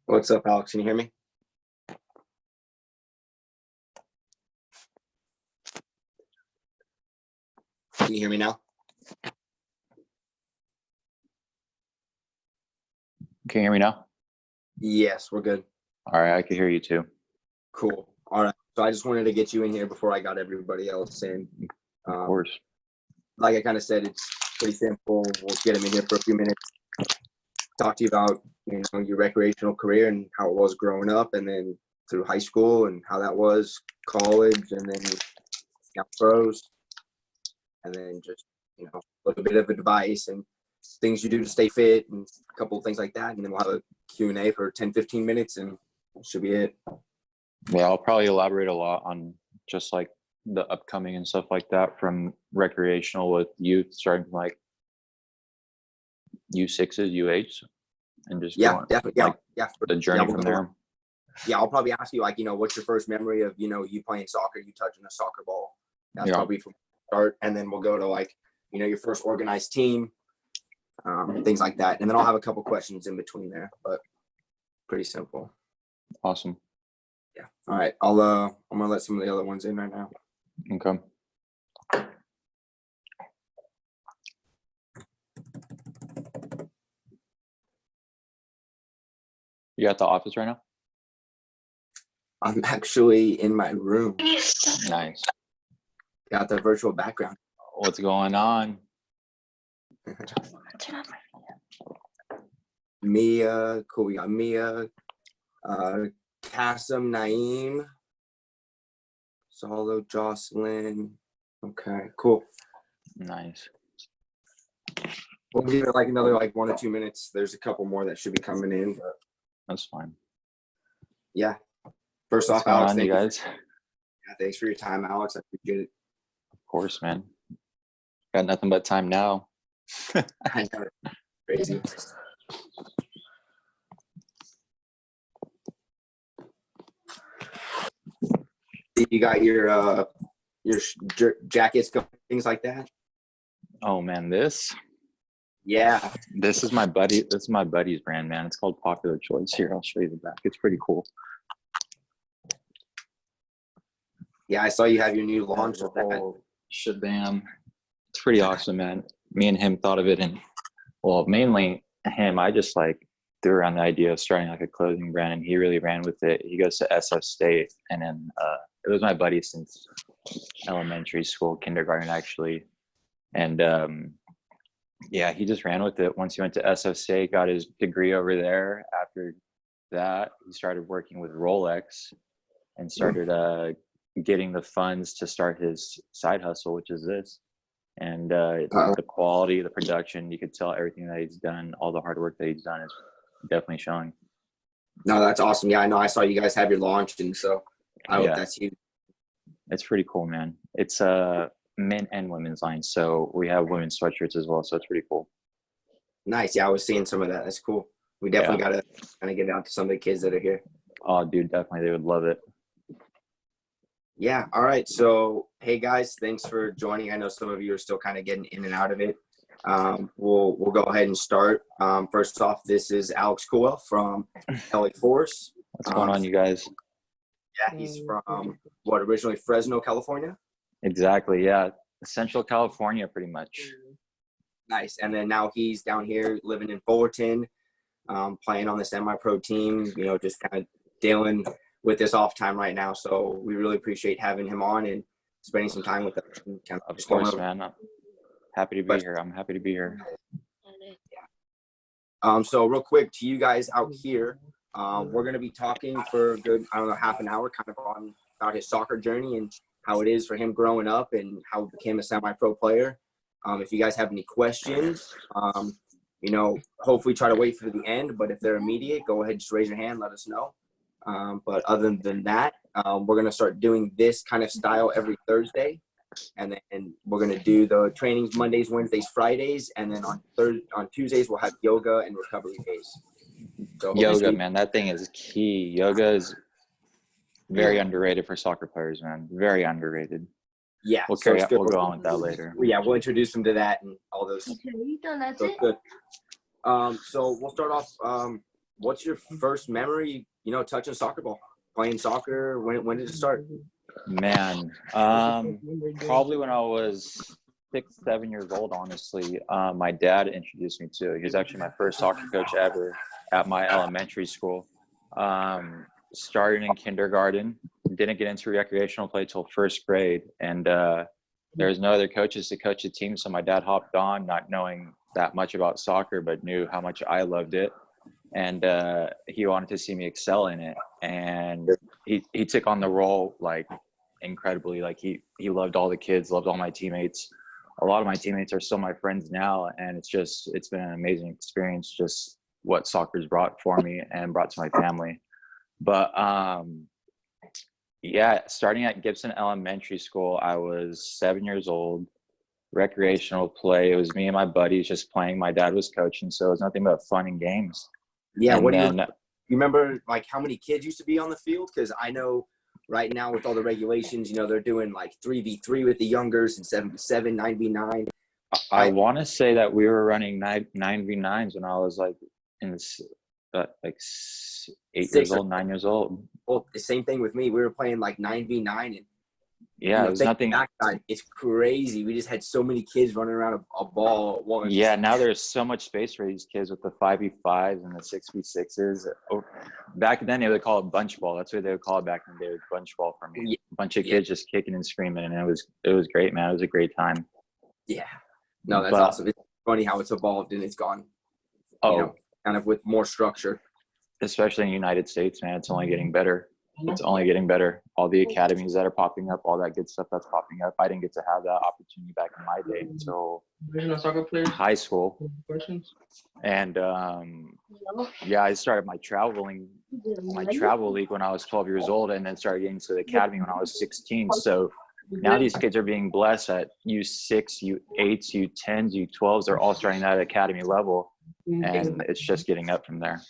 What's up, Alex? Can you hear me? Can you hear me now? Can you hear me now? Yes, we're good. All right, I can hear you too. Cool. All right. So I just wanted to get you in here before I got everybody else in. Of course. Like I kind of said, it's pretty simple. We'll get them in here for a few minutes. Talk to you about, your recreational career and how it was growing up, and then through high school and how that was, college, and then pros, and then just a little bit of advice and things you do to stay fit and a couple of things like that. And then we'll have a Q&A for 10-15 minutes, and that should be it. Yeah, I'll probably elaborate a lot on just like the upcoming and stuff like that, from recreational with youth, starting from like U6s, U8s, and just Yeah, going, definitely. Yeah, the journey we'll from there. Yeah, I'll probably ask you, what's your first memory of, you playing soccer, you touching a soccer ball? That's probably from the start. And then we'll go to your first organized team, things like that. And then I'll have a couple questions in between there, but pretty simple. Awesome. Yeah. All right. I'm going to let some of the other ones in right now. Okay. You at the office right now? I'm actually in my room. Nice. Got the virtual background. What's going on? Mia, cool. We got Mia, Kasim, Naeem, Solo, Jocelyn. Okay, cool. Nice. We'll give it another 1 or 2 minutes. There's a couple more that should be coming in. But That's fine. yeah. First off, What's going Alex, on, thank you guys? Yeah, thanks for your time, Alex. I appreciate it. Of course, man. Got nothing but time now. I know. Crazy. You got your jackets, things like that? Oh man, this Yeah. is my buddy. This is my buddy's brand, man. It's called Popular Choice. Here, I'll show you the back. It's pretty cool. Yeah, I saw you have your new launch of that. Shabam. It's pretty awesome, man. Me and him thought of it, and mainly him. I just threw around the idea of starting a clothing brand, and he really ran with it. He goes to SF State, and then it was my buddy since elementary school, kindergarten actually, and yeah, he just ran with it. Once he went to SF State, got his degree over there. After that, he started working with Rolex and started getting the funds to start his side hustle, which is this. And the quality, the production, you could tell everything that he's done, all the hard work that he's done is definitely showing. No, that's awesome. Yeah, I know. I saw you guys have your launch, and so I hope that's huge. It's pretty cool, man. It's men and women's line, so we have women's sweatshirts as well, so it's pretty cool. Nice. Yeah, I was seeing some of that. That's cool. We definitely got to kind of get it out to some of the kids that are here. Oh, dude, definitely. They would love it. Yeah. All right. So, hey guys, thanks for joining. I know some of you are still kind of getting in and out of it. We'll go ahead and start. First off, this is Alex Culwell from LA Force. What's going on, you guys? Yeah, he's from originally Fresno, California. Exactly. Yeah, Central California, pretty much. Nice. And then now he's down here living in Fullerton, playing on the semi-pro team. You know, just kind of dealing with this off time right now. So we really appreciate having him on and spending some time with us. Kind of course, man. I'm happy to be here. I'm happy to be here. So real quick to you guys out here, we're going to be talking for a good, I don't know, half an hour kind of on about his soccer journey and how it is for him growing up and how he became a semi-pro player. If you guys have any questions, you know, hopefully try to wait for the end, but if they're immediate, go ahead, just raise your hand, let us know. But other than that, we're going to start doing this kind of style every Thursday. And then we're going to do the trainings Mondays, Wednesdays, Fridays. And then on Tuesdays, we'll have yoga and recovery days. So yoga, man, that thing is key. Yoga is very underrated for soccer players, man. Very underrated. Yeah. We'll go on with that later. Yeah, we'll introduce them to that and all those. So good. So we'll start off. What's your first memory, you know, touching a soccer ball, playing soccer? When did it start? Man, probably when I was 6, 7 years old, honestly. My dad introduced me to it. He was actually my first soccer coach ever at my elementary school. Started in kindergarten, didn't get into recreational play till first grade. And there was no other coaches to coach the team. So my dad hopped on, not knowing that much about soccer, but knew how much I loved it. And he wanted to see me excel in it. And he took on the role like incredibly. Like he loved all the kids, loved all my teammates. A lot of my teammates are still my friends now. And it's been an amazing experience, just what soccer's brought for me and brought to my family. But yeah, starting at Gibson Elementary School, I was 7 years old. Recreational play. It was me and my buddies just playing. My dad was coaching, so it was nothing but fun and games. Yeah. And you remember like how many kids used to be on the field? Because I know right now with all the regulations, you know, they're doing like 3v3 with the youngers and 7v7, 9v9. I want to say that we were running 9v9s when I was like in like 8 years old, 9 years old. Well, the same thing with me. We were playing like 9v9 and yeah, it was nothing. It's crazy. We just had so many kids running around a ball at once. Yeah, now there's so much space for these kids with the 5v5s and the 6v6s. Back then, they would call it bunch ball. That's what they would call it back in the day, bunch ball for me. Yeah. A bunch of kids just kicking and screaming, and it was great, man. It was a great time. Yeah. No, that's awesome. It's funny how it's evolved and it's gone, you know, kind of with more structure. Especially in the United States, man, it's only getting better. It's only getting better. All the academies that are popping up, all that good stuff that's popping up. I didn't get to have that opportunity back in my day until high school. And yeah, I started my travel league when I was 12 years old, and then started getting to the academy when I was 16. So now these kids are being blessed at U6, U8s, U10s, U12s. They're all starting at academy level, and it's just getting up from there.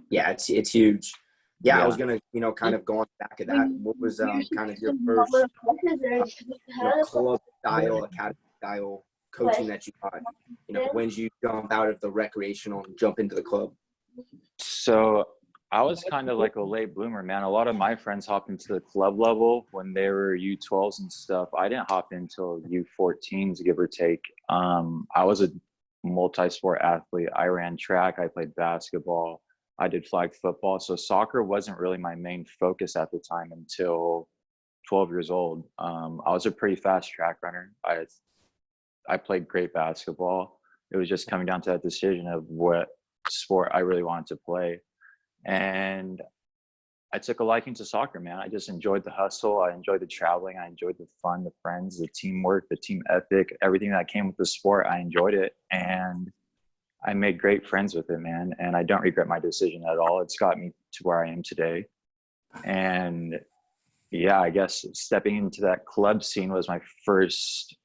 Yeah, it's huge. Yeah, I was gonna, you know, kind of go on back of that. What was kind of your first club style, academy style coaching that you got? You know, when did you jump out of the recreational and jump into the club? So I was kind of like a late bloomer, man. A lot of my friends hopped into the club level when they were U12s and stuff. I didn't hop until U14s, give or take. I was a multi-sport athlete. I ran track. I played basketball. I did flag football. So soccer wasn't really my main focus at the time until 12 years old. I was a pretty fast track runner. I played great basketball. It was just coming down to that decision of what sport I really wanted to play. And I took a liking to soccer, man. I just enjoyed the hustle. I enjoyed the traveling. I enjoyed the fun, the friends, the teamwork, the team ethic, everything that came with the sport. I enjoyed it. And I made great friends with it, man. And I don't regret my decision at all. It's got me to where I am today. And yeah, I guess stepping into that club scene was my first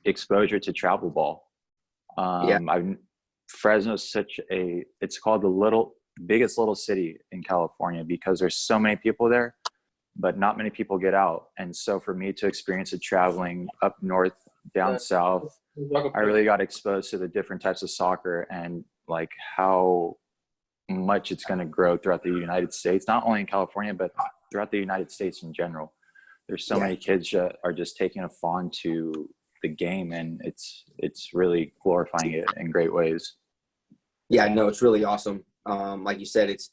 exposure to travel ball. Fresno's it's called the biggest little city in California because there's so many people there, but not many people get out. And so for me to experience it traveling up north, down south, I really got exposed to the different types of soccer and like how much it's going to grow throughout the United States, not only in California, but throughout the United States in general. There's so many kids that are just taking a fawn to the game, and it's really glorifying it in great ways. Yeah, no, it's really awesome. Like you said, it's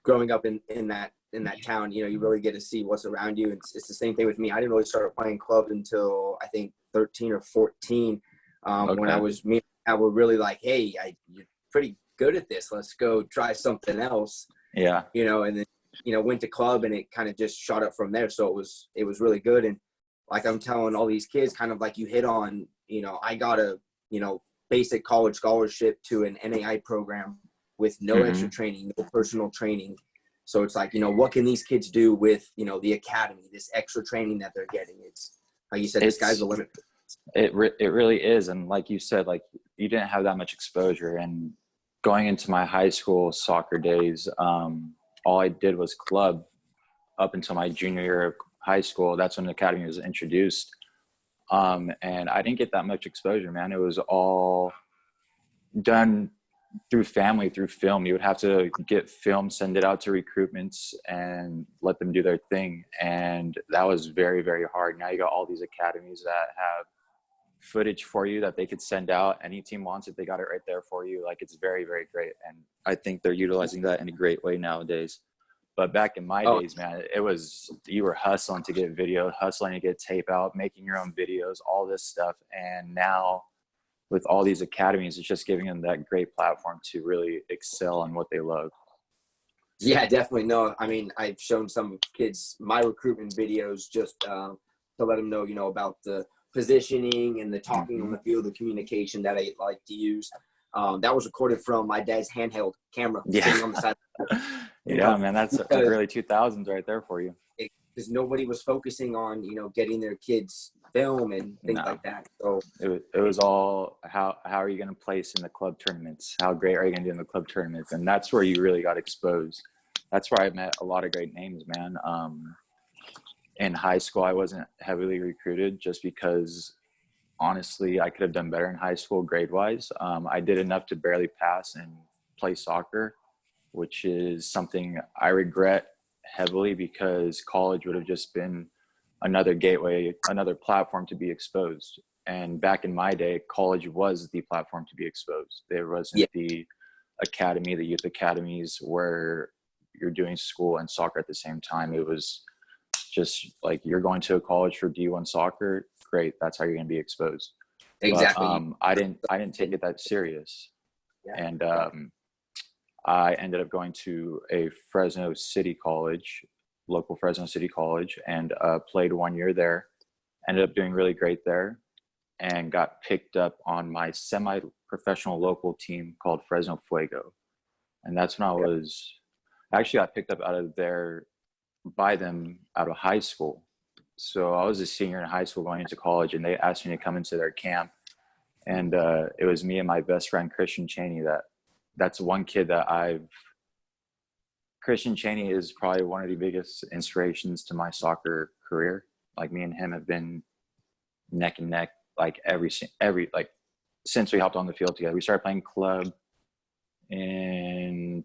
growing up in that town, you know, you really get to see what's around you. It's the same thing with me. I didn't really start playing club until I think 13 or 14. When me and I were really like, hey, you're pretty good at this. Let's go try something else. Yeah. You know, and then, you know, went to club and it kind of just shot up from there. So it was really good. And like I'm telling all these kids, kind of like you hit on, you know, I got a, you know, basic college scholarship to an NAI program with no extra training, no personal training. So it's like, you know, what can these kids do with, you know, the academy, this extra training that they're getting? It's like you said, the sky's the limit. It really is. And like you said, like you didn't have that much exposure. And going into my high school soccer days, all I did was club up until my junior year of high school. That's when the academy was introduced. And I didn't get that much exposure, man. It was all done through family, through film. You would have to get film, send it out to recruitments and let them do their thing. And that was very, very hard. Now you got all these academies that have footage for you that they could send out. Any team wants it, they got it right there for you. Like, it's very, very great. And I think they're utilizing that in a great way nowadays. But back in my days, man, it was, you were hustling to get video, hustling to get tape out, making your own videos, all this stuff. And now with all these academies, it's just giving them that great platform to really excel on what they love. Yeah, definitely. No, I mean, I've shown some kids my recruitment videos just to let them know, you know, about the positioning and the talking on the field, the communication that I like to use. That was recorded from my dad's handheld camera sitting on the side. Yeah, man, that's early 2000s right there for you. Because nobody was focusing on, you know, getting their kids film and things like that. So it was all how are you going to place in the club tournaments? How great are you going to do in the club tournaments? And that's where you really got exposed. That's where I met a lot of great names, man. In high school, I wasn't heavily recruited just because, honestly, I could have done better in high school grade-wise. I did enough to barely pass and play soccer, which is something I regret heavily because college would have just been another gateway, another platform to be exposed. And back in my day, college was the platform to be exposed. There wasn't the academy, the youth academies where you're doing school and soccer at the same time. It was just like, you're going to a college for D1 soccer, great, that's how you're going to be exposed. Exactly. But, I didn't take it that serious. And I ended up going to a Fresno City College, local Fresno City College, and played 1 year there. Ended up doing really great there and got picked up on my semi-professional local team called Fresno Fuego. And that's when I actually got picked up by them out of high school. So I was a senior in high school going into college, and they asked me to come into their camp. And it was me and my best friend, Christian Cheney, that's one kid that Christian Cheney is probably one of the biggest inspirations to my soccer career. Like, me and him have been neck and neck, like since we hopped on the field together. We started playing club in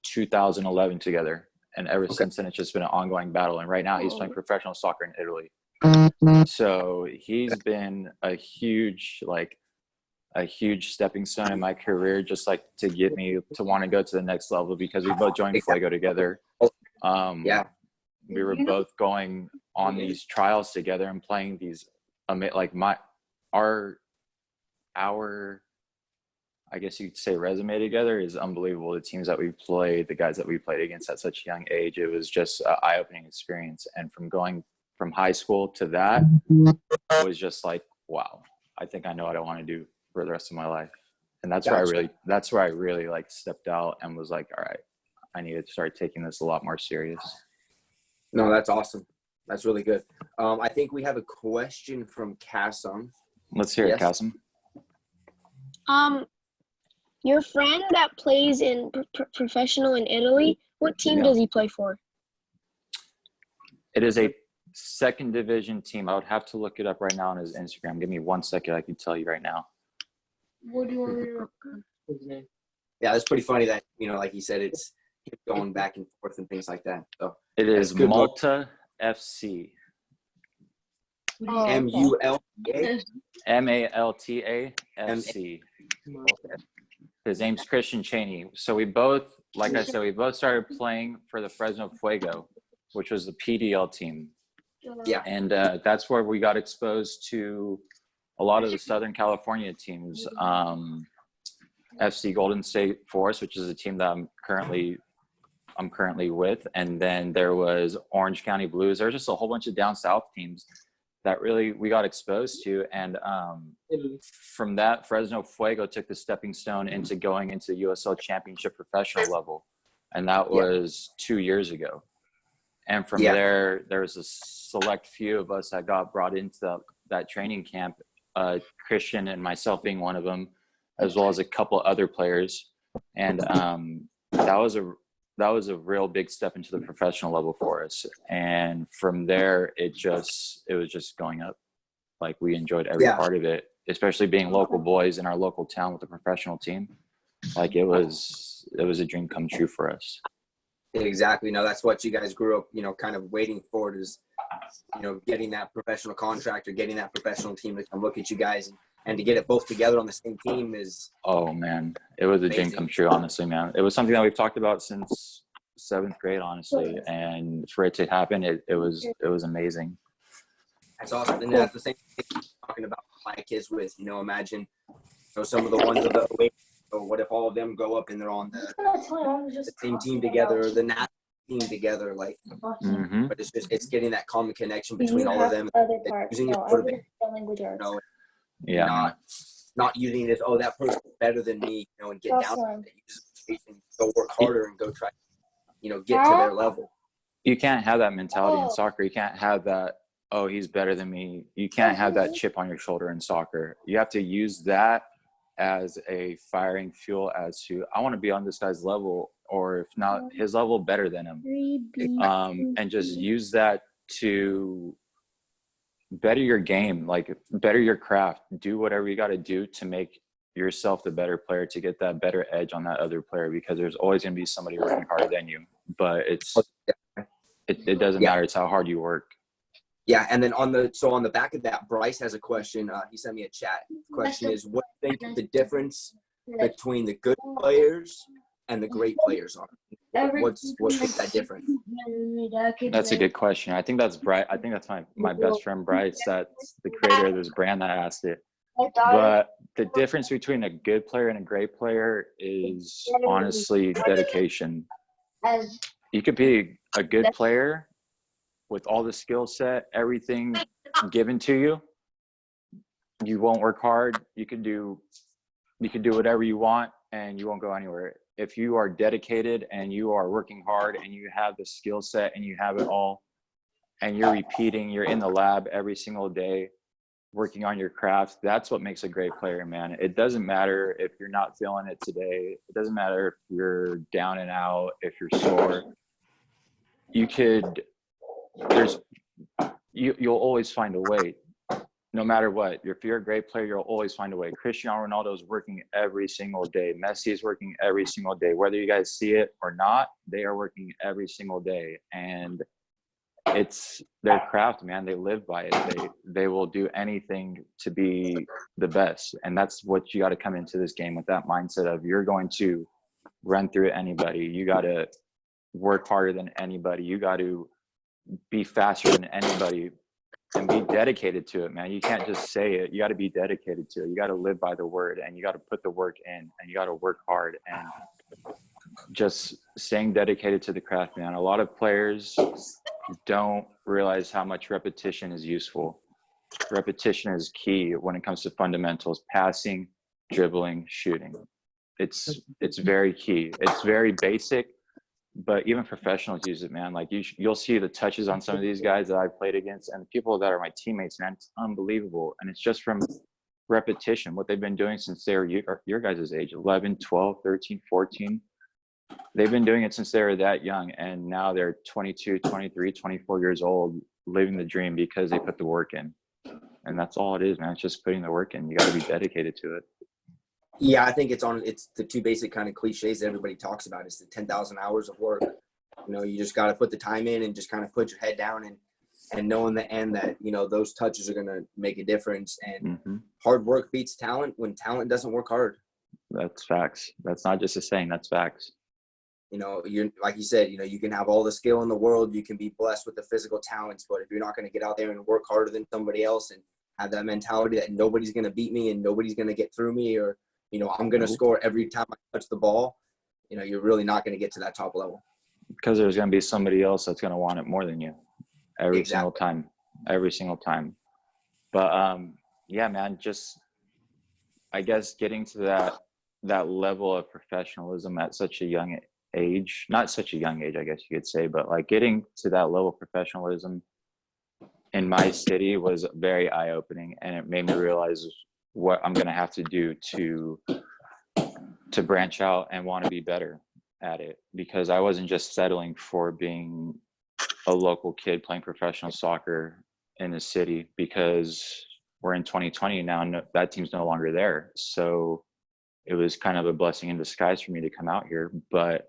2011 together. And ever since then, it's just been an ongoing battle. And right now he's playing professional soccer in Italy. So he's been a huge stepping stone in my career, just like to get me to want to go to the next level, because we both joined Fuego together. We were both going on these trials together and playing these, our I guess you could say resume together is unbelievable. The teams that we've played, the guys that we played against at such a young age, it was just an eye-opening experience. And from going from high school to that, it was just like, wow, I think I know what I want to do for the rest of my life. And that's where I really like stepped out and was like, all right, I need to start taking this a lot more serious. No, that's awesome. That's really good. I think we have a question from Kasim. Let's hear it, Kasim. Your friend that plays in professional in Italy, what team does he play for? It is a second division team. I would have to look it up right now on his Instagram. Give me 1 second. I can tell you right now. What do you want me to look? Yeah, it's pretty funny that, like you said, it's going back and forth and things like that. So it is Malta FC. M-U-L-T-A? Malta FC. His name's Christian Cheney. So we both, like I said, we both started playing for the Fresno Fuego, which was the PDL team. Yeah. And that's where we got exposed to a lot of the Southern California teams. FC Golden State Forest, which is a team that I'm currently with. And then there was Orange County Blues. There's just a whole bunch of down south teams that really we got exposed to. And from that, Fresno Fuego took the stepping stone into going into the USL Championship professional level. And that was 2 years ago. And from there was a select few of us that got brought into that training camp, Christian and myself being one of them, as well as a couple other players. And that was a real big step into the professional level for us. And from there, it was just going up. Like, we enjoyed every part of it, especially being local boys in our local town with a professional team. Like, it was a dream come true for us. Exactly. No, that's what you guys grew up, kind of waiting for, is, getting that professional contract or getting that professional team to come look at you guys, and to get it both together on the same team is. Oh man, it was a dream come true, honestly, man. It was something that we've talked about since 7th grade, honestly. And for it to happen, it was amazing. That's awesome. And that's the same thing I'm talking about my kids with, imagine, some of the ones of the way. So what if all of them go up and they're on the same team together, or the national team together, like, but it's getting that common connection between all of them, using it not using it as, oh, that person's better than me, and get down and go work harder and go try, get to their level. You can't have that mentality in soccer. You can't have that, oh, he's better than me. You can't have that chip on your shoulder in soccer. You have to use that as a firing fuel as to, I want to be on this guy's level, or if not his level, better than him. And just use that to better your game, like better your craft. Do whatever you got to do to make yourself the better player, to get that better edge on that other player, because there's always going to be somebody working harder than you. But it doesn't matter. It's how hard you work. Yeah, and then on the back of that, Bryce has a question. He sent me a chat. The question is, what do you think the difference between the good players and the great players are? What makes that difference? That's a good question. I think that's Bryce. I think that's my best friend Bryce. That's the creator of this brand that asked it. But the difference between a good player and a great player is honestly dedication. You could be a good player with all the skill set, everything given to you. You won't work hard. You can do whatever you want, and you won't go anywhere. If you are dedicated and you are working hard and you have the skill set and you have it all, and you're in the lab every single day, working on your craft, that's what makes a great player, man. It doesn't matter if you're not feeling it today. It doesn't matter if you're down and out, if you're sore. You'll always find a way, no matter what. If you're a great player, you'll always find a way. Cristiano Ronaldo is working every single day. Messi is working every single day. Whether you guys see it or not, they are working every single day. And it's their craft, man. They live by it. They will do anything to be the best. And that's what you got to come into this game with, that mindset of, you're going to run through anybody. You got to work harder than anybody. You got to be faster than anybody, and be dedicated to it, man. You can't just say it. You got to be dedicated to it. You got to live by the word, and you got to put the work in, and you got to work hard, and just staying dedicated to the craft, man. A lot of players don't realize how much repetition is useful. Repetition is key when it comes to fundamentals: passing, dribbling, shooting. It's very key. It's very basic, but even professionals use it, man. Like, you'll see the touches on some of these guys that I've played against, and the people that are my teammates, man. It's unbelievable. And it's just from repetition, what they've been doing since they were your guys' age, 11, 12, 13, 14. They've been doing it since they were that young, and now they're 22, 23, 24 years old, living the dream because they put the work in. And that's all it is, man. It's just putting the work in. You got to be dedicated to it. Yeah, I think it's the two basic kind of cliches that everybody talks about. It's the 10,000 hours of work. You know, you just got to put the time in and just kind of put your head down and know in the end that, you know, those touches are going to make a difference. And hard work beats talent when talent doesn't work hard. That's facts. That's not just a saying, that's facts. You know, you're like you said, you know, you can have all the skill in the world. You can be blessed with the physical talents, but if you're not going to get out there and work harder than somebody else and have that mentality that nobody's going to beat me and nobody's going to get through me, or, you know, I'm going to score every time I touch the ball, you know, you're really not going to get to that top level. Because there's going to be somebody else that's going to want it more than you every single time. But yeah, man, just, I guess, getting to that level of professionalism at such a young age, not such a young age, I guess you could say, but like getting to that level of professionalism in my city was very eye-opening, and it made me realize what I'm going to have to do to branch out and want to be better at it, because I wasn't just settling for being a local kid playing professional soccer in the city, because we're in 2020 now and that team's no longer there. So it was kind of a blessing in disguise for me to come out here. But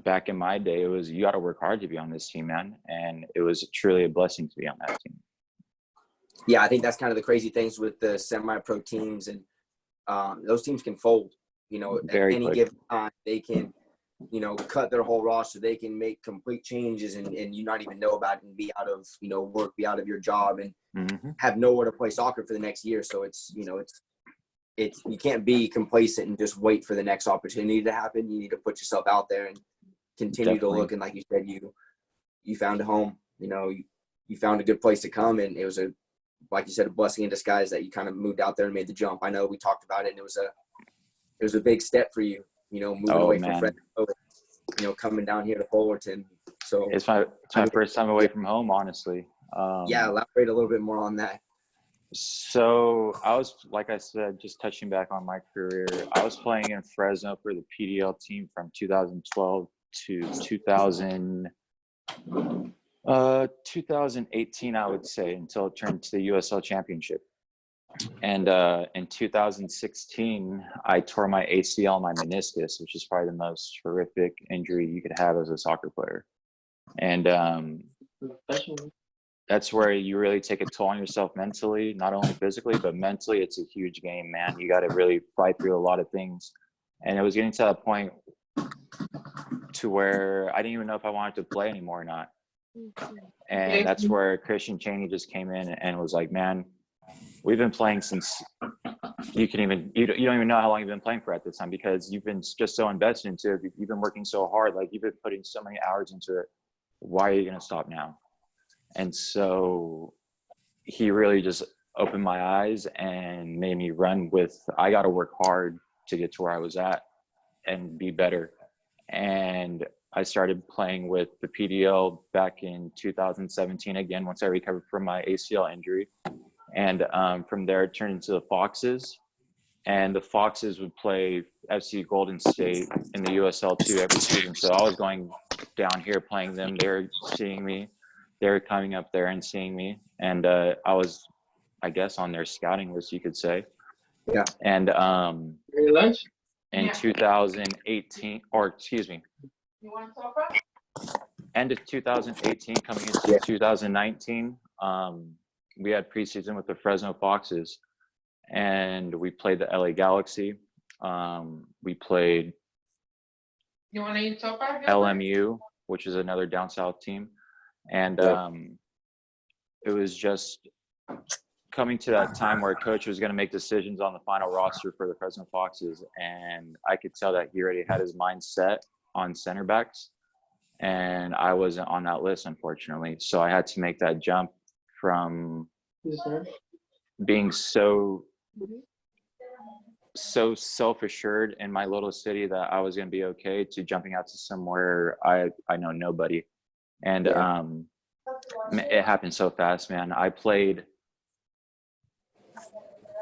back in my day, it was, you got to work hard to be on this team, man. And it was truly a blessing to be on that team. Yeah, I think that's kind of the crazy things with the semi-pro teams, and those teams can fold, you know, at any given time. They can, you know, cut their whole roster. They can make complete changes and you not even know about it and be out of, you know, work, be out of your job and have nowhere to play soccer for the next year. So it's, you know, it's you can't be complacent and just wait for the next opportunity to happen. You need to put yourself out there and continue to look. And like you said, you found a home, you know, you found a good place to come, and it was like you said, a blessing in disguise that you kind of moved out there and made the jump. I know we talked about it, and it was a big step for you, you know, moving away from Fresno, you know, coming down here to Fullerton. So it's my first time away from home, honestly. Yeah, elaborate a little bit more on that. So I was, like I said, just touching back on my career, I was playing in Fresno for the PDL team from 2012 to 2018, I would say, until it turned to the USL Championship. And in 2016, I tore my ACL, my meniscus, which is probably the most horrific injury you could have as a soccer player. And that's where you really take a toll on yourself mentally, not only physically, but mentally. It's a huge game, man. You got to really fight through a lot of things. And it was getting to that point to where I didn't even know if I wanted to play anymore or not. And that's where Christian Chaney just came in and was like, man, we've been playing since you don't even know how long you've been playing for at this time, because you've been just so invested into it. You've been working so hard. Like, you've been putting so many hours into it. Why are you going to stop now? And so he really just opened my eyes and made me run with, I got to work hard to get to where I was at and be better. And I started playing with the PDL back in 2017 again, once I recovered from my ACL injury. And from there, it turned into the Foxes. And the Foxes would play FC Golden State in the USL2 every season. So I was going down here playing them. They were seeing me. They were coming up there and seeing me. And I was, I guess, on their scouting list, you could say. Yeah. And in 2018, or excuse me, end of 2018 coming into 2019, we had preseason with the Fresno Foxes, and we played the LA Galaxy. We played LMU, which is another down south team. And it was just coming to that time where a coach was going to make decisions on the final roster for the Fresno Foxes. And I could tell that he already had his mind set on center backs. And I wasn't on that list, unfortunately. So I had to make that jump from being so self-assured in my little city that I was going to be okay, to jumping out to somewhere I know nobody. And it happened so fast, man. I played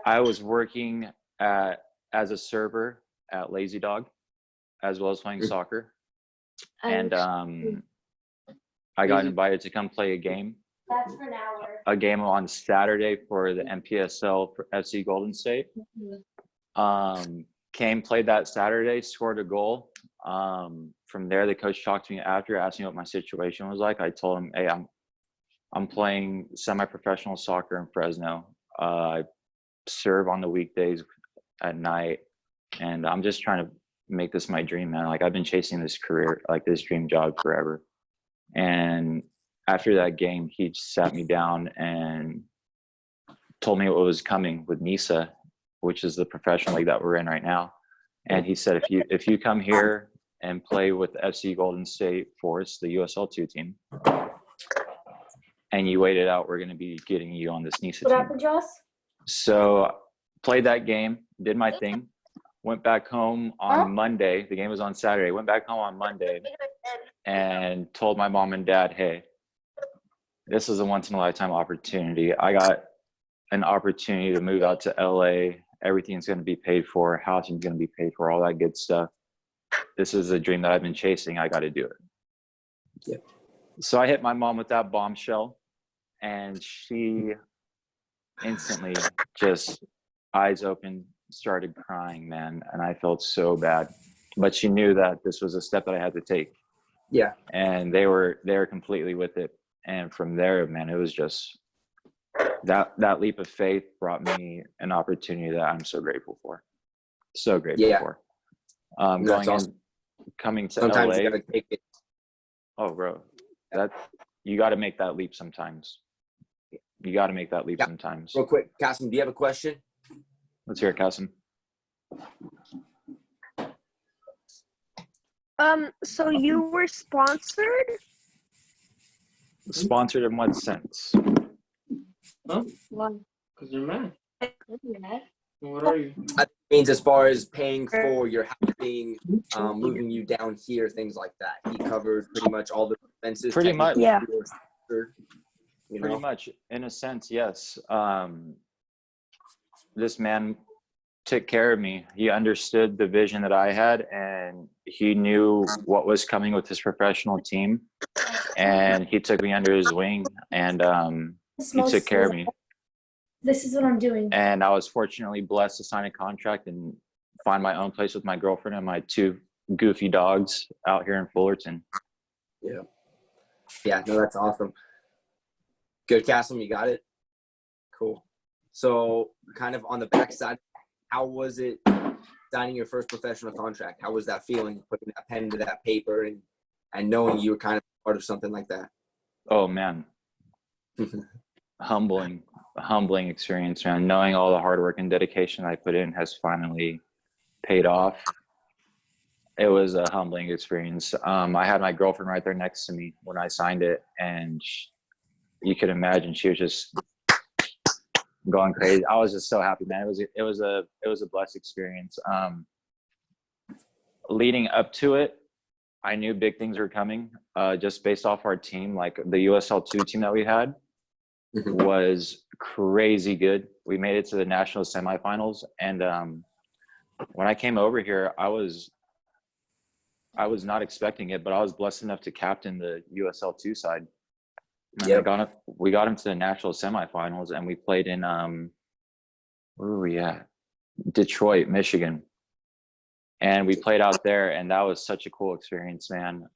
I was working as a server at Lazy Dog, as well as playing soccer. And I got invited to come play a game. That's for an hour. A game on Saturday for the MPSL for FC Golden State. Played that Saturday, scored a goal. From there, the coach talked to me after, asked me what my situation was like. I told him, hey, I'm playing semi-professional soccer in Fresno. I serve on the weekdays at night, and I'm just trying to make this my dream, man. Like, I've been chasing this career, like this dream job forever. And after that game, he just sat me down and told me what was coming with NISA, which is the professional league that we're in right now. And he said, if you come here and play with FC Golden State Force, the USL2 team, and you wait it out, we're going to be getting you on this NISA What team. happened, Joss? So played that game, did my thing, went back home on Monday. The game was on Saturday. Went back home on Monday and told my mom and dad, hey, this is a once in a lifetime opportunity. I got an opportunity to move out to LA. Everything's going to be paid for. Housing's going to be paid for, all that good stuff. This is a dream that I've been chasing. I got to do it. Yeah. So I hit my mom with that bombshell, and she instantly just eyes open, started crying, man. And I felt so bad, but she knew that this was a step that I had to take. Yeah. And they were completely with it. And from there, man, it was just that leap of faith brought me an opportunity that I'm so grateful for. So grateful for. Going awesome. Coming to Sometimes LA. you gotta take it. Oh, bro, you got to make that leap sometimes. You got to make that leap sometimes. Real quick, Kasim, do you have a question? Let's hear it, Kasim. So you were sponsored? Sponsored in what sense? Huh? Why? Because you're mad. You're mad. What are you? That means as far as paying for your housing, moving you down here, things like that. He covered pretty much all the expenses. Pretty much. Yeah. You Pretty know? much, in a sense, yes. This man took care of me. He understood the vision that I had, and he knew what was coming with his professional team. And he took me under his wing, and he took care of me. This is what I'm doing. And I was fortunately blessed to sign a contract and find my own place with my girlfriend and my two goofy dogs out here in Fullerton. Yeah. Yeah, no, that's awesome. Good, Kasim, you got it? Cool. So kind of on the backside, how was it signing your first professional contract? How was that feeling, putting that pen to that paper and knowing you were kind of part of something like that? Oh, man. Humbling experience, man. Knowing all the hard work and dedication I put in has finally paid off. It was a humbling experience. I had my girlfriend right there next to me when I signed it, and you could imagine she was just going crazy. I was just so happy, man. It was a blessed experience. Leading up to it, I knew big things were coming. Just based off our team, like the USL2 team that we had was crazy good. We made it to the national semifinals, and when I came over here, I was not expecting it, but I was blessed enough to captain the USL2 side. Yep. We got him to the national semifinals, and we played in where were we at? Detroit, Michigan. And we played out there, and that was such a cool experience, man.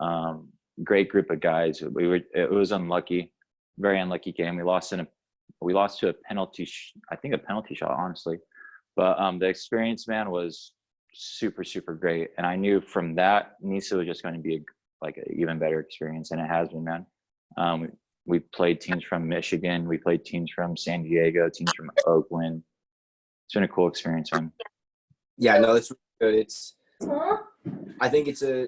Great group of guys. It was unlucky, very unlucky game. We lost to a penalty, I think a penalty shot, honestly. But the experience, man, was super, super great. And I knew from that, NISA was just going to be an even better experience, and it has been, man. We played teams from Michigan. We played teams from San Diego, teams from Oakland. It's been a cool experience, man. Yeah, no, that's really good. I think it's a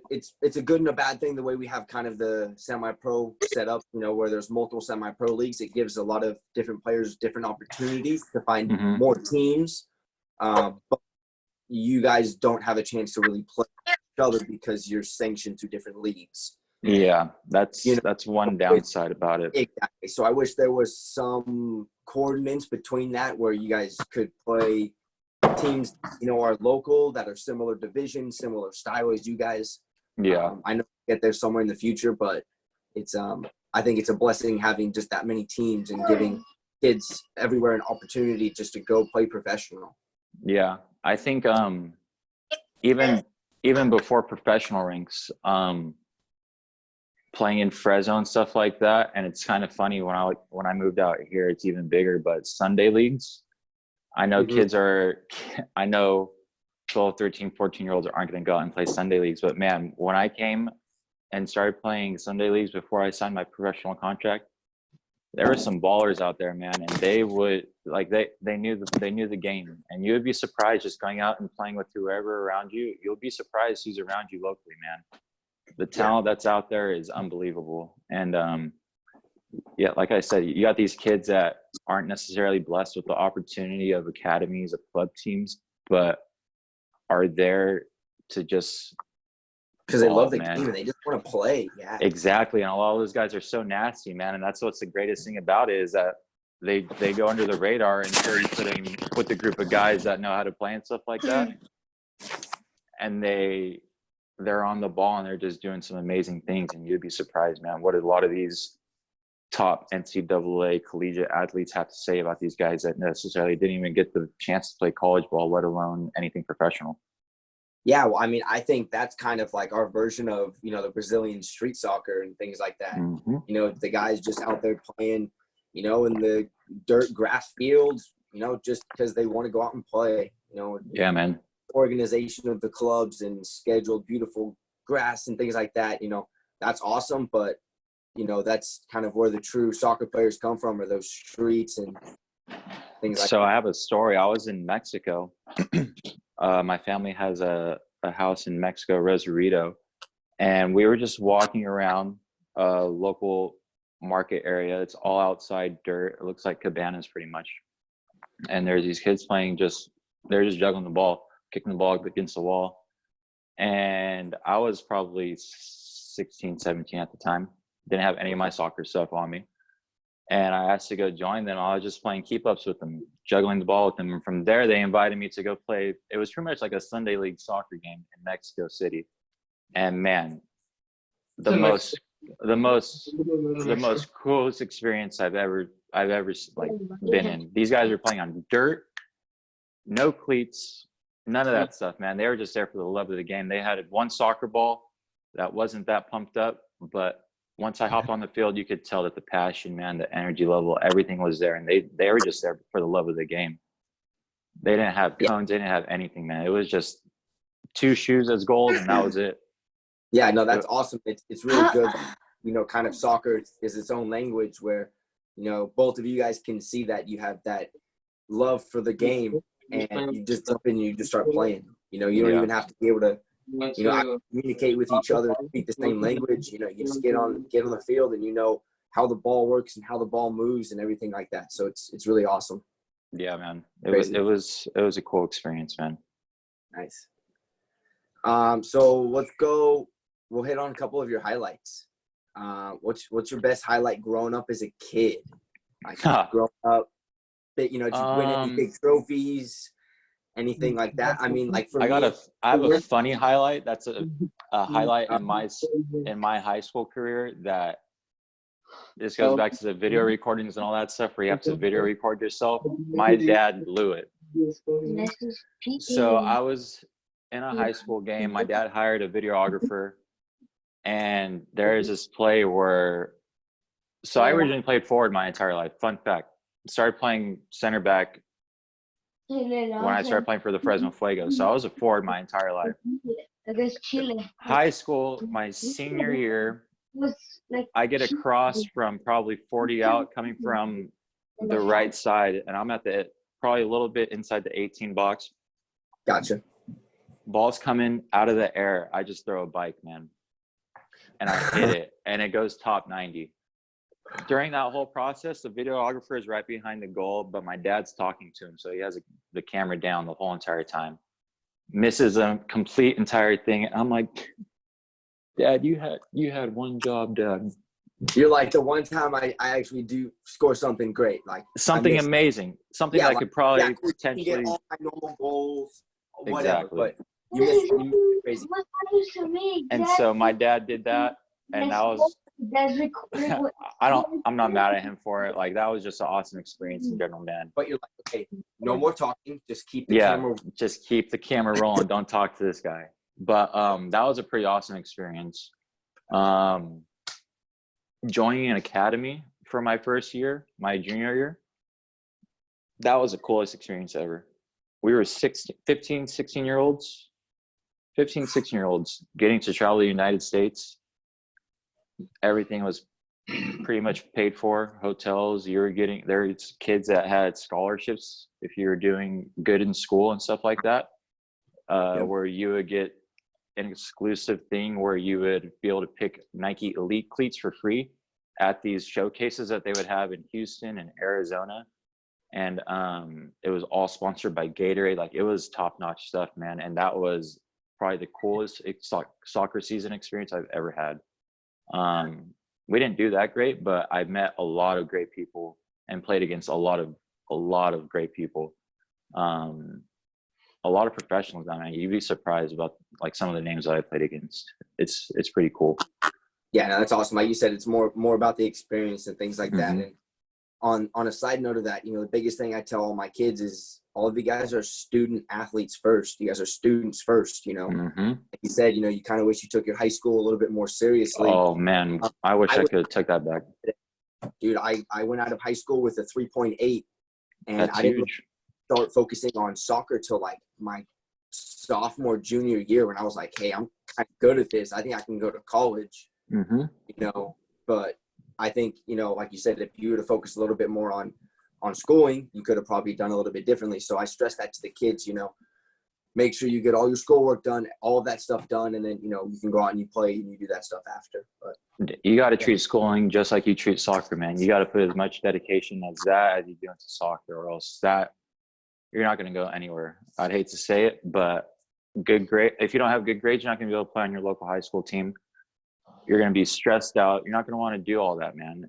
good and a bad thing the way we have kind of the semi-pro set up, where there's multiple semi-pro leagues. It gives a lot of different players different opportunities to find more teams. But you guys don't have a chance to really play each other because you're sanctioned to different leagues. Yeah, that's one downside about it. Exactly. So I wish there was some coordinates between that where you guys could play teams, are local that are similar division, similar style as you guys? Yeah. I know we'll get there somewhere in the future, but it's I think it's a blessing having just that many teams and giving kids everywhere an opportunity just to go play professional. Yeah. I think even before professional ranks, playing in Fresno and stuff like that. And it's kind of funny when I moved out here, it's even bigger, but Sunday leagues, I know I know 12, 13, 14-year-olds aren't going to go out and play Sunday leagues. But man, when I came and started playing Sunday leagues before I signed my professional contract, there were some ballers out there, man. And they would they knew the game, and you would be surprised just going out and playing with whoever around you. You'll be surprised who's around you locally, man. The talent that's out there is unbelievable. And yeah, like I said, you got these kids that aren't necessarily blessed with the opportunity of academies, of club teams, but are there to just because they love the man. game and they just want to play. Yeah, exactly. And a lot of those guys are so nasty, man. And that's what's the greatest thing about it, is that they go under the radar until you put them with a group of guys that know how to play and stuff like that, and they're on the ball and they're just doing some amazing things. And you'd be surprised, man, what a lot of these top NCAA collegiate athletes have to say about these guys that necessarily didn't even get the chance to play college ball, let alone anything professional. Yeah, well, I mean, I think that's kind of like our version of, the Brazilian street soccer and things like that. Mm-hmm. The guys just out there playing, in the dirt grass fields, just because they want to go out and play, Yeah, man. Organization of the clubs and scheduled beautiful grass and things like that, that's awesome. But, that's kind of where the true soccer players come from, are those streets and things like that. So I have a story. I was in Mexico. My family has a house in Mexico, Rosarito, and we were just walking around a local market area. It's all outside dirt. It looks like cabanas pretty much. And there's these kids playing, they're just juggling the ball, kicking the ball against the wall. And I was probably 16, 17 at the time. Didn't have any of my soccer stuff on me. And I asked to go join them. I was just playing keep-ups with them, juggling the ball with them. And from there, they invited me to go play. It was pretty much like a Sunday league soccer game in Mexico City. And man, the most coolest experience I've ever been in. These guys are playing on dirt, no cleats, none of that stuff, man. They were just there for the love of the game. They had one soccer ball that wasn't that pumped up, but once I hopped on the field, you could tell that the passion, man, the energy level, everything was there. And they were just there for the love of the game. They didn't have cones. They didn't have anything, man. It was just 2 shoes as goals, and that was it. Yeah, no, that's awesome. It's really good. Kind of soccer is its own language where, both of you guys can see that you have that love for the game, and you just jump in and you just start playing. You don't even have to be able to, communicate with each other, speak the same language. You just get on the field and how the ball works and how the ball moves and everything like that. So it's really awesome. Yeah, man. It was a cool experience, man. Nice. So let's go. We'll hit on a couple of your highlights. What's your best highlight growing up as a kid? Like growing up, did you win any big trophies? Anything like that? I mean, like for I me, have a funny highlight. That's a highlight in my high school career. That this goes back to the video recordings and all that stuff, where you have to video record yourself. My dad blew it. So I was in a high school game. My dad hired a videographer, and there is this play where. So I originally played forward my entire life. Fun fact: started playing center back when I started playing for the Fresno Fuego. So I was a forward my entire life. High school, my senior year, I get a cross from probably 40 out coming from the right side, and I'm at probably a little bit inside the 18 box. Gotcha. Ball's coming out of the air. I just throw a bike, man. And I hit it, and it goes top 90. During that whole process, the videographer is right behind the goal, but my dad's talking to him, so he has the camera down the whole entire time. Misses a complete entire thing, and I'm like, Dad, you had one job, Dad. You're like the one time I actually do score something great, like Something missed. amazing, something Yeah, that could probably I can potentially get all my normal goals, whatever, exactly. but you missed crazy. And so my dad did that, and that was I'm not mad at him for it. Like that was just an awesome experience in general, man. But you're like, okay, no more talking, just keep the camera. Just keep the camera rolling. Don't talk to this guy. But that was a pretty awesome experience. Joining an academy for my first year, my junior year, that was the coolest experience ever. We were 15, 16-year-olds getting to travel to the United States. Everything was pretty much paid for. Hotels, you were getting, there's kids that had scholarships if you were doing good in school and stuff like that, where you would get an exclusive thing where you would be able to pick Nike Elite cleats for free at these showcases that they would have in Houston and Arizona. And it was all sponsored by Gatorade. Like it was top-notch stuff, man. And that was probably the coolest soccer season experience I've ever had. We didn't do that great, but I met a lot of great people and played against a lot of great people. A lot of professionals, man. You'd be surprised about like some of the names that I played against. It's pretty cool. Yeah, no, that's awesome. Like you said, it's more about the experience and things like that. Mm-hmm. And on a side note of that, you know, the biggest thing I tell all my kids is all of you guys are student athletes first. You guys are students first, you know. Mm-hmm. Like you said, you know, you kind of wish you took your high school a little bit more seriously. Oh man, I wish I could have took that back. Dude, I went out of high school with a 3.8, and That's I didn't huge. start focusing on soccer till like my sophomore, junior year when I was like, hey, I'm kind of good at this. I think I can go to college, Mm-hmm. you know. But I think, you know, like you said, if you were to focus a little bit more on schooling, you could have probably done a little bit differently. So I stress that to the kids, you know, make sure you get all your schoolwork done, all of that stuff done, and then, you know, you can go out and you play and you do that stuff after. But You got to treat schooling just like you treat soccer, man. You got to put as much dedication as that as you do into soccer, or else that you're not going to go anywhere. I'd hate to say it, but good grade. If you don't have good grades, you're not going to be able to play on your local high school team. You're going to be stressed out. You're not going to want to do all that, man.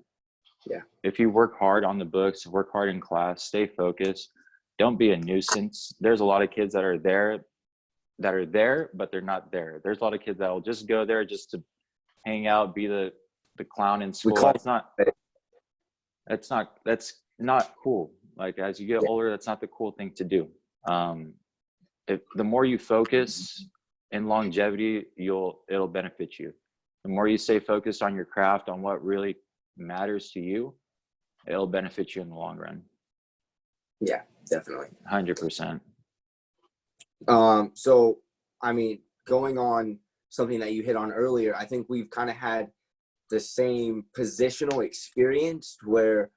Yeah. If you work hard on the books, work hard in class, stay focused, don't be a nuisance. There's a lot of kids that are there, but they're not there. There's a lot of kids that will just go there just to hang out, be the clown in school. That's not cool. Like as you get older, that's not the cool thing to do. The more you focus in longevity, it'll benefit you. The more you stay focused on your craft, on what really matters to you, it'll benefit you in the long run. yeah, definitely. 100%. So, I mean, going on something that you hit on earlier, I think we've kind of had the same positional experience where,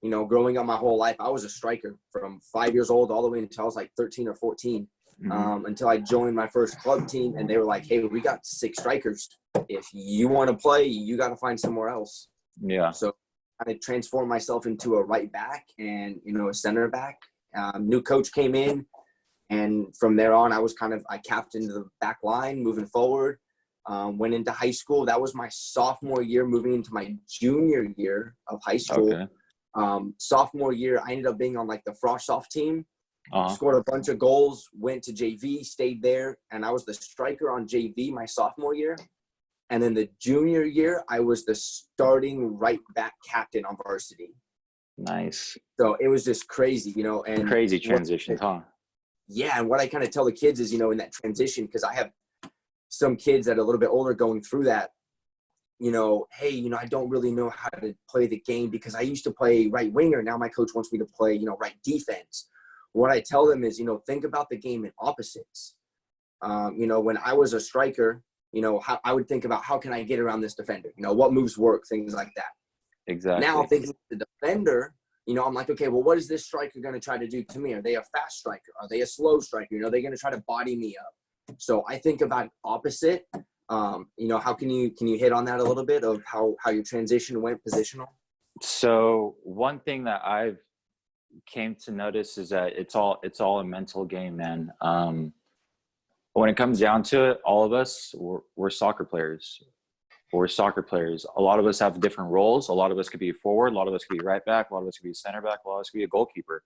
you know, growing up my whole life, I was a striker from 5 years old all the way until I was like 13 or 14, until I joined my first club team, and they were like, hey, we got 6 strikers. If you want to play, you got to find somewhere else. Yeah. So I transformed myself into a right back and, you know, a center back. New coach came in, and from there on, I captained the back line moving forward. Went into high school. That was my sophomore year, moving into my junior year of high school. Okay. Sophomore year, I ended up being on like the Frosh Soft team. Scored a bunch of goals, went to JV, stayed there, and I was the striker on JV my sophomore year. And then the junior year, I was the starting right back captain on varsity. Nice. So it was just crazy, you know. And crazy transitions, huh? Yeah, and what I kind of tell the kids is, you know, in that transition, because I have some kids that are a little bit older going through that, you know, hey, you know, I don't really know how to play the game because I used to play right winger. Now my coach wants me to play, you know, right defense. What I tell them is, you know, think about the game in opposites. You know, when I was a striker, you know, I would think about how can I get around this defender? You know, what moves work, things like that. Exactly. Now thinking the defender, you know, I'm like, okay, well, what is this striker going to try to do to me? Are they a fast striker? Are they a slow striker? You know, they're going to try to body me up. So I think about opposite. You know, how can you hit on that a little bit of how your transition went positional? So one thing that I've came to notice is that it's all a mental game, man. When it comes down to it, all of us we're soccer players. we're soccer players. A lot of us have different roles. A lot of us could be forward. A lot of us could be right back. A lot of us could be center back. A lot of us could be a goalkeeper.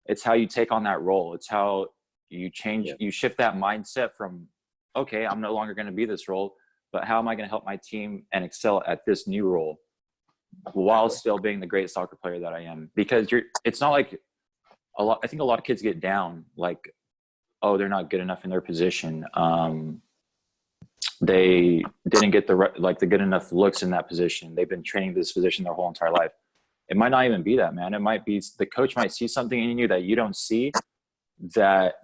It's how you take on that role. It's how you change, you shift that mindset from, okay, I'm no longer going to be this role, but how am I going to help my team and excel at this new role while still being the great soccer player that I am? Because it's not like I think a lot of kids get down, like, oh, they're not good enough in their position. They didn't get the good enough looks in that position. They've been training this position their whole entire life. It might not even be that, man. It might be the coach might see something in you that you don't see, that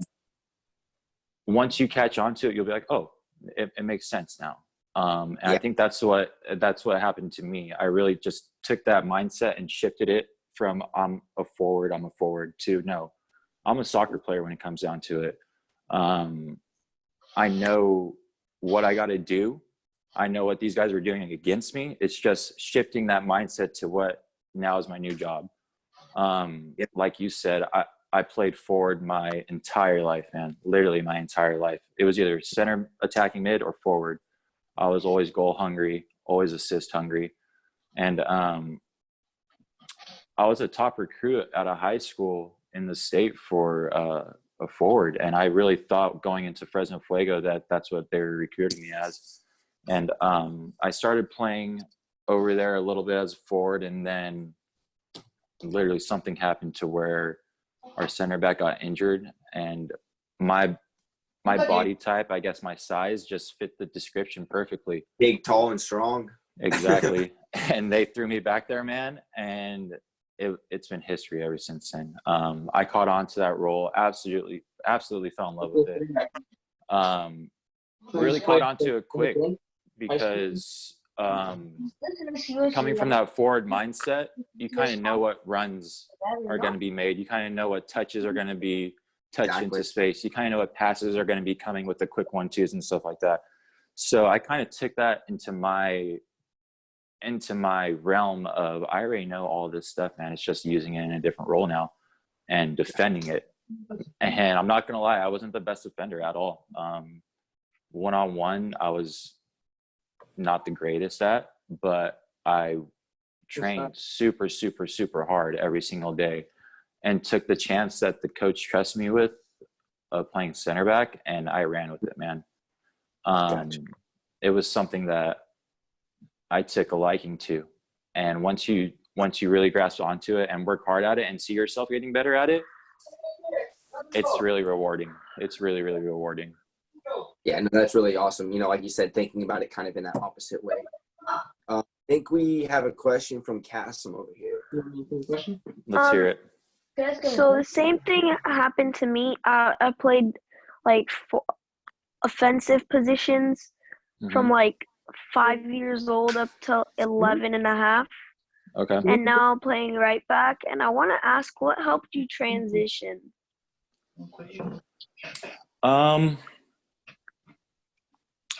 once you catch on to it, you'll be like, oh, it makes sense now. And I think that's what happened to me. I really just took that mindset and shifted it from I'm a forward to no, I'm a soccer player when it comes down to it. I know what I got to do. I know what these guys are doing against me. It's just shifting that mindset to what now is my new job. Like you said, I played forward my entire life, man. Literally my entire life. It was either center, attacking mid, or forward. I was always goal hungry, always assist hungry. And I was a top recruit at a high school in the state for a forward. And I really thought going into Fresno Fuego that's what they were recruiting me as. And I started playing over there a little bit as a forward, and then literally something happened to where our center back got injured, and my body type, I guess my size, just fit the description perfectly. Big, tall, and strong. Exactly. And they threw me back there, man, and it's been history ever since then. I caught on to that role, absolutely fell in love with it. Really caught on to it quick, because coming from that forward mindset, you kind of know what runs are going to be made. You kind of know what touches are going to be touched into space. You kind of know what passes are going to be coming with the quick 1-2s and stuff like that. So I kind of took that into my realm of, I already know all this stuff, man. It's just using it in a different role now and defending it. And I'm not going to lie, I wasn't the best defender at all. One-on-one, I was not the greatest at, but I trained super, super, super hard every single day and took the chance that the coach trusted me with playing center back, and I ran with it, man. It was something that I took a liking to. And once you really grasp onto it and work hard at it and see yourself getting better at it, it's really rewarding. It's really, really rewarding. Yeah, no, that's really awesome. You know, like you said, thinking about it kind of in that opposite way. I think we have a question from Cassim over here. Question? Let's hear it. So the same thing happened to me. I played like offensive positions from like 5 years old up to 11 and a half. Okay. And now I'm playing right back. And I want to ask, what helped you transition?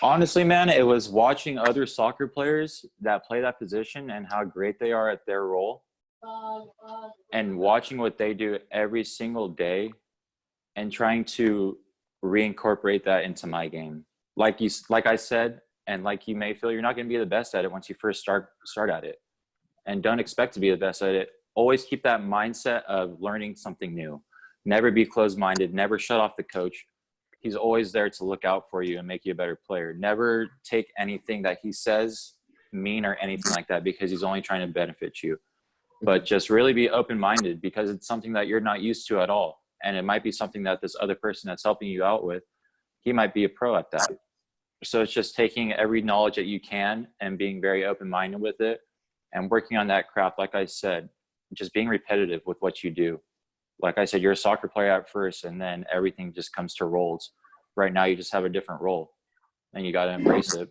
Honestly, man, it was watching other soccer players that play that position and how great they are at their role, and watching what they do every single day and trying to reincorporate that into my game. Like I said, and like you may feel, you're not going to be the best at it once you first start at it, and don't expect to be the best at it. Always keep that mindset of learning something new. Never be closed-minded. Never shut off the coach. He's always there to look out for you and make you a better player. Never take anything that he says mean or anything like that, because he's only trying to benefit you. But just really be open-minded, because it's something that you're not used to at all. And it might be something that this other person that's helping you out with, he might be a pro at that. So it's just taking every knowledge that you can and being very open-minded with it and working on that craft. Like I said, just being repetitive with what you do. Like I said, you're a soccer player at first, and then everything just comes to roles. Right now, you just have a different role, and you got to embrace it.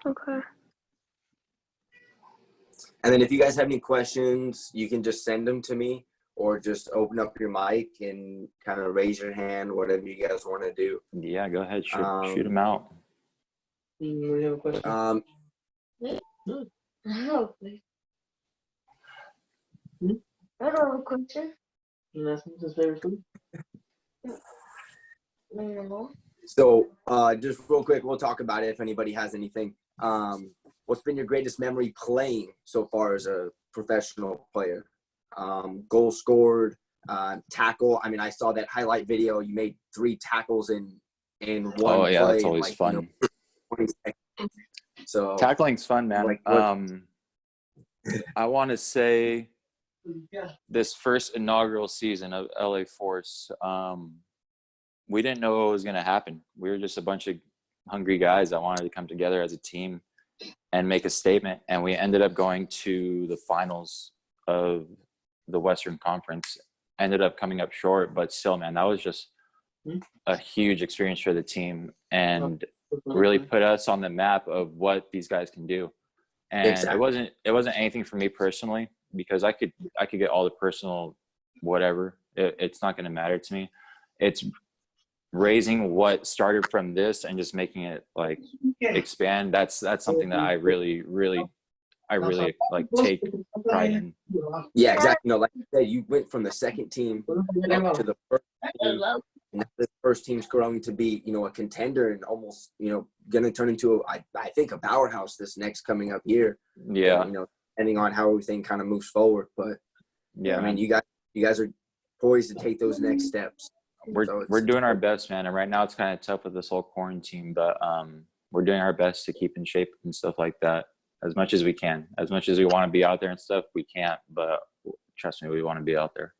Okay. And then if you guys have any questions, you can just send them to me, or just open up your mic and kind of raise your hand, whatever you guys want to do. Yeah, go ahead. Shoot them out. We have a question. I don't have a question. You ask him his favorite food? No. So just real quick, we'll talk about it if anybody has anything. What's been your greatest memory playing so far as a professional player? Goal scored, tackle. I mean, I saw that highlight video. You made 3 tackles in one Oh yeah, play that's in, always like, fun. 20 seconds. So Tackling's fun, man. Like, what- I want to say this first inaugural season of LA Force, we didn't know what was going to happen. We were just a bunch of hungry guys that wanted to come together as a team and make a statement. And we ended up going to the finals of the Western Conference, ended up coming up short, but still, man, that was just a huge experience for the team and really put us on the map of what these guys can do. And Exactly. it wasn't anything for me personally, because I could get all the personal whatever. It's not going to matter to me. It's raising what started from this and just making it like expand. That's something that I really like take pride in. Yeah, exactly. No, like you said, you went from the second team up to the first team. And now this first team's growing to be, a contender and almost, going to turn into, I think, a powerhouse this next coming up year. Yeah. And, depending on how everything kind of moves forward. But, yeah, I mean, you guys are poised to take those next steps. We're doing our best, man. And right now it's kind of tough with this whole quarantine, but we're doing our best to keep in shape and stuff like that as much as we can. As much as we want to be out there and stuff, we can't, but trust me, we want to be out there.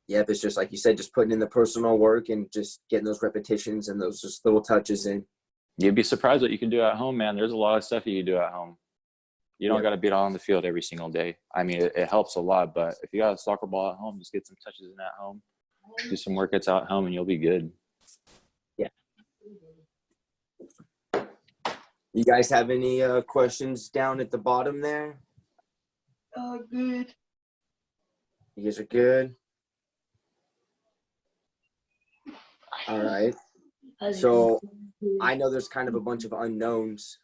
Yeah, it's just like you said, just putting in the personal work and just getting those repetitions and those just little touches in. You'd be surprised what you can do at home, man. There's a lot of stuff you can do at home. You don't got to be out on the field every single day. I mean, it helps a lot, but if you got a soccer ball at home, just get some touches in at home, do some workouts at home, and you'll be good. Yeah. You guys have any questions down at the bottom there? Good. You guys are good? All right. So I know there's kind of a bunch of unknowns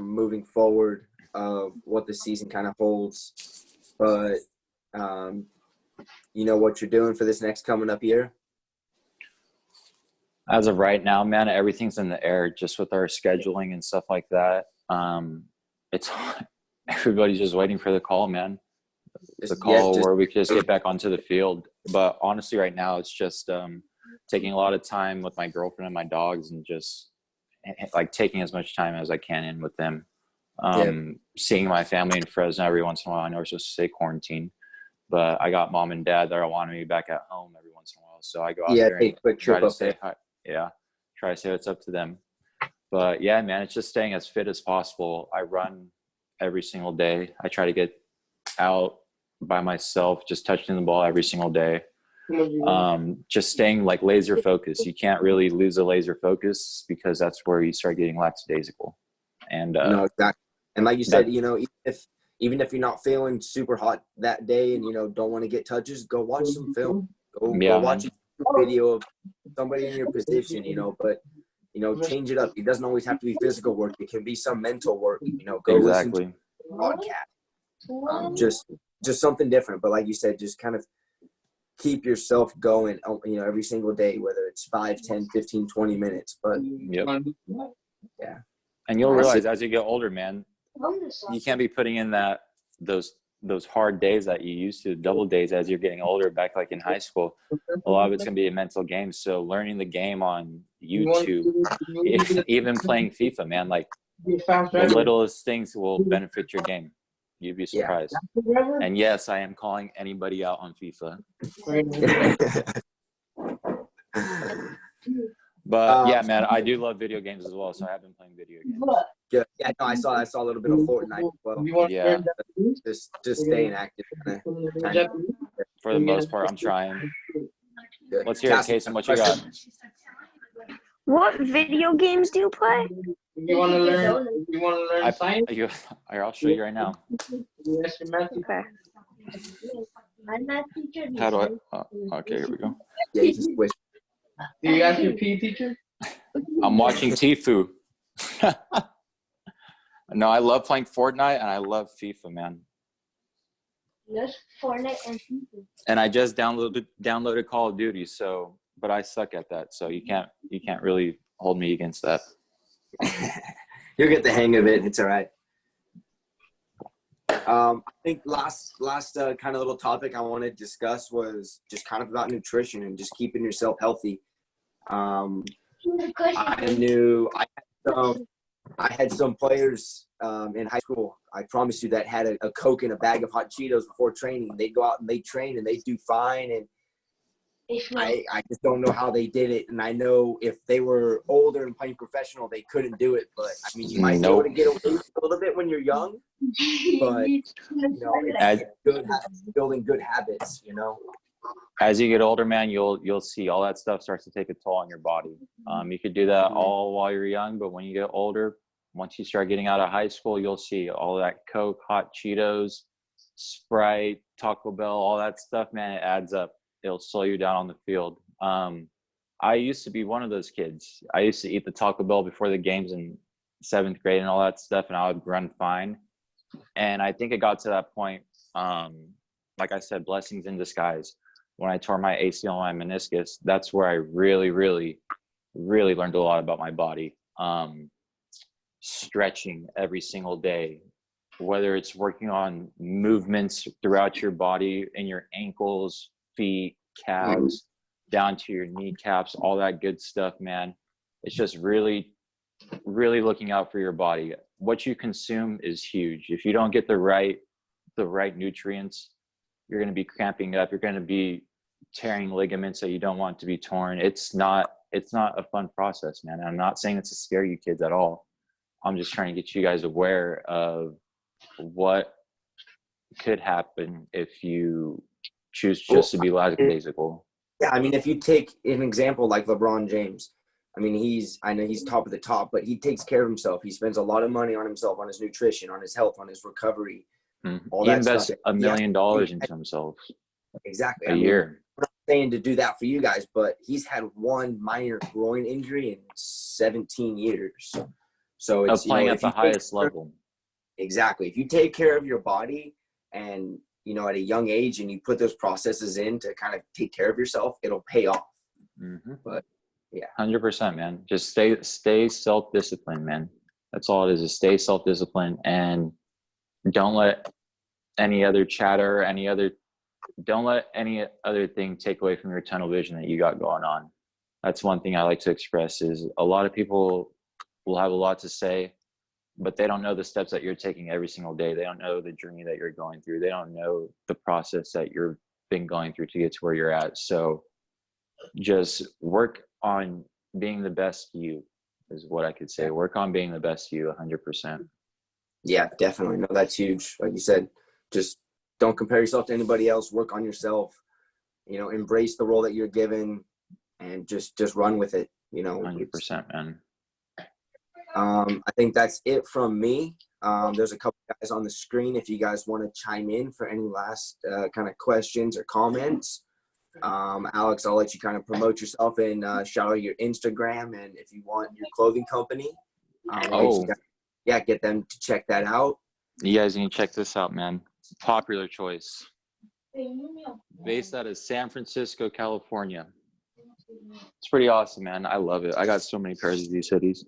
moving forward of what the season kind of holds, but you know what you're doing for this next coming up year? As of right now, man, everything's in the air just with our scheduling and stuff like that. It's everybody's just waiting for the call, man. The call where we could just get back onto the field. But honestly, right now, it's just taking a lot of time with my girlfriend and my dogs and just like taking as much time as I can in with them. Seeing my family in Fresno every once in a while. I know we're supposed to stay quarantined, but I got mom and dad that are wanting me back at home every once in a while. So I go out there and try to say hi. Yeah, try to say what's up to them. But yeah, man, it's just staying as fit as possible. I run every single day. I try to get out by myself, just touching the ball every single day. Just staying like laser focused. You can't really lose a laser focus because that's where you start getting lackadaisical. And no, exactly. And like you said, even if you're not feeling super hot that day and don't want to get touches, go watch some film. Go watch a video of somebody in your position, but change it up. It doesn't always have to be physical work. It can be some mental work. Go listen to a podcast. Just something different. But like you said, just kind of keep yourself going, every single day, whether it's 5, 10, 15, 20 minutes. But yeah. And you'll realize as you get older, man, you can't be putting in those hard days that you used to, double days as you're getting older, back like in high school. A lot of it's going to be a mental game. So learning the game on YouTube, even playing FIFA, man, like the littlest things will benefit your game. You'd be surprised. Yeah. And yes, I am calling anybody out on FIFA. But yeah, man, I do love video games as well, so I have been playing video games. Yeah, no, I saw a little bit of Fortnite as well. Yeah, just staying active. For the most part, I'm trying. Let's hear it, Case, and what you got. What video games do you play? You want to learn science? I'll show you right now. Okay. How do I? Okay, here we go. Yeah, you just wish. Do you ask your PE teacher? I'm watching Tfue. No, I love playing Fortnite and I love FIFA, man. Yes, Fortnite and FIFA. And I just downloaded Call of Duty, but I suck at that, so you can't really hold me against that. You'll get the hang of it. It's all right. I think last kind of little topic I want to discuss was just kind of about nutrition and just keeping yourself healthy. I had some players in high school, I promise you, that had a Coke and a bag of hot Cheetos before training. They'd go out and they train and they do fine. And I just don't know how they did it. And I know if they were older and playing professional, they couldn't do it. But I mean, you might be able to get away with it a little bit when you're young, but you know, it's good building good habits, you know. As you get older, man, you'll see all that stuff starts to take a toll on your body. You could do that all while you're young, but when you get older, once you start getting out of high school, you'll see all that Coke, hot Cheetos, Sprite, Taco Bell, all that stuff, man, it adds up. It'll slow you down on the field. I used to be one of those kids. I used to eat the Taco Bell before the games in 7th grade and all that stuff, and I would run fine. And I think it got to that point, like I said, blessings in disguise. When I tore my ACL and my meniscus, that's where I really, really, really learned a lot about my body. Stretching every single day, whether it's working on movements throughout your body in your ankles, feet, calves, down to your kneecaps, all that good stuff, man. It's just really, really looking out for your body. What you consume is huge. If you don't get the right nutrients, you're going to be cramping up. You're going to be tearing ligaments that you don't want to be torn. It's not a fun process, man. I'm not saying it's to scare you kids at all. I'm just trying to get you guys aware of what could happen if you choose just to be lackadaisical. Yeah, I mean, if you take an example like LeBron James, I mean, I know he's top of the top, but he takes care of himself. He spends a lot of money on himself, on his nutrition, on his health, on his recovery. All He that invests stuff. $1 million into himself. Exactly. A year. I'm not saying to do that for you guys, but he's had one minor groin injury in 17 years. So it's playing at the highest level. Exactly. If you take care of your body and, you know, at a young age and you put those processes in to kind of take care of yourself, it'll pay off. But yeah. 100%, man. Just stay self-disciplined, man. That's all it is stay self-disciplined, and don't let any other chatter, don't let any other thing take away from your tunnel vision that you got going on. That's one thing I like to express is a lot of people will have a lot to say, but they don't know the steps that you're taking every single day. They don't know the journey that you're going through. They don't know the process that you've been going through to get to where you're at. So just work on being the best you is what I could say. Work on being the best you 100%. Yeah, definitely. No, that's huge. Like you said, just don't compare yourself to anybody else. Work on yourself, you know, embrace the role that you're given and just run with it. You know, 100%, man. I think that's it from me. There's a couple guys on the screen if you guys want to chime in for any last kind of questions or comments. Alex, I'll let you kind of promote yourself and shout out your Instagram, and if you want your clothing company, get them to check that out. You guys need to check this out, man. Popular Choice, based out of San Francisco, California. It's pretty awesome, man. I love it. I got so many pairs of these hoodies.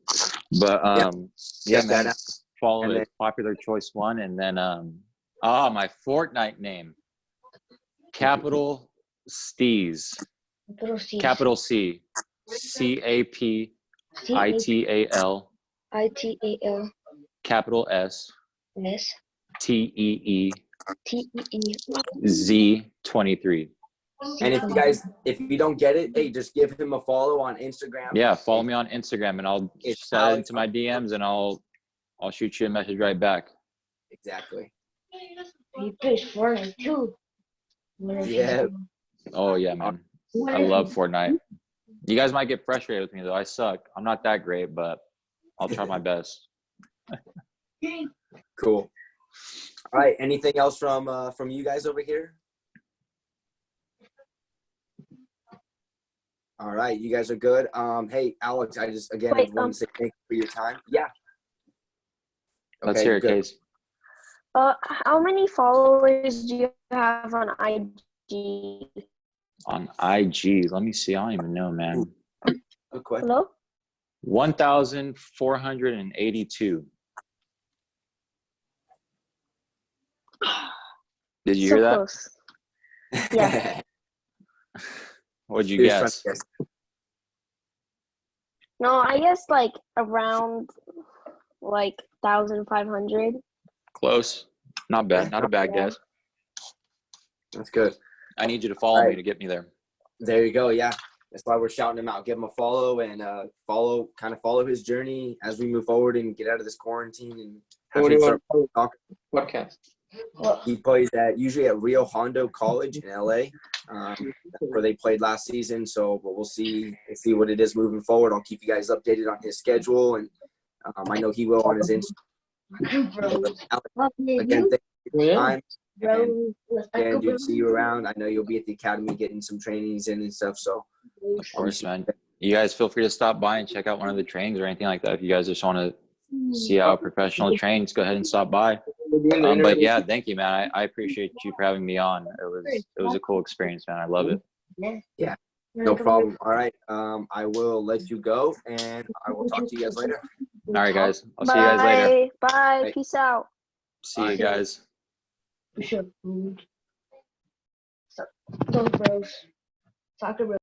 But man, follow it. Popular Choice 1, and then my Fortnite name, Capital Steez. Capital C, CAPITAL, capital S, TEE, Z23. And if you don't get it, hey, just give him a follow on Instagram. Yeah, follow me on Instagram, and I'll slide into my DMs, and I'll shoot you a message right back. Exactly. He plays Fortnite too. Yeah. Oh yeah, man. I love Fortnite. You guys might get frustrated with me though. I suck. I'm not that great, but I'll try my best. Cool. All right. Anything else from you guys over here? All right, you guys are good. Hey, Alex, I just want to say thank you for your time. Yeah. Let's hear it, Case. How many followers do you have on IG? On IG, let me see. I don't even know, man. Good question. Hello? 1,482. Did you So hear that? close. Yeah. What'd you He was trying guess? to guess. No, I guess like around like 1,500. Close. Not bad. Not a bad Yeah. guess. That's good. I need you to follow me to get me there. There you go. Yeah. That's why we're shouting him out. Give him a follow and follow his journey as we move forward and get out of this quarantine and have What do him you start want talking. podcast? He plays usually at Rio Hondo College in LA. That's where they played last season. So, but we'll see what it is moving forward. I'll keep you guys updated on his schedule, and I know he will on his Instagram. Again, thank you for your time. And again, dude, see you around. I know you'll be at the academy getting some trainings in and stuff. So, Of course, man. You guys feel free to stop by and check out one of the trainings or anything like that. If you guys just want to see how a professional trains, go ahead and stop by. But yeah, thank you, man. I appreciate you for having me on. It was a cool experience, man. I love it. Yeah, no problem. All right. I will let you go, and I will talk to you guys later. All right, guys. I'll see you guys later. Bye. Bye. Peace out. See you guys. For sure. Those bros. Soccer bros.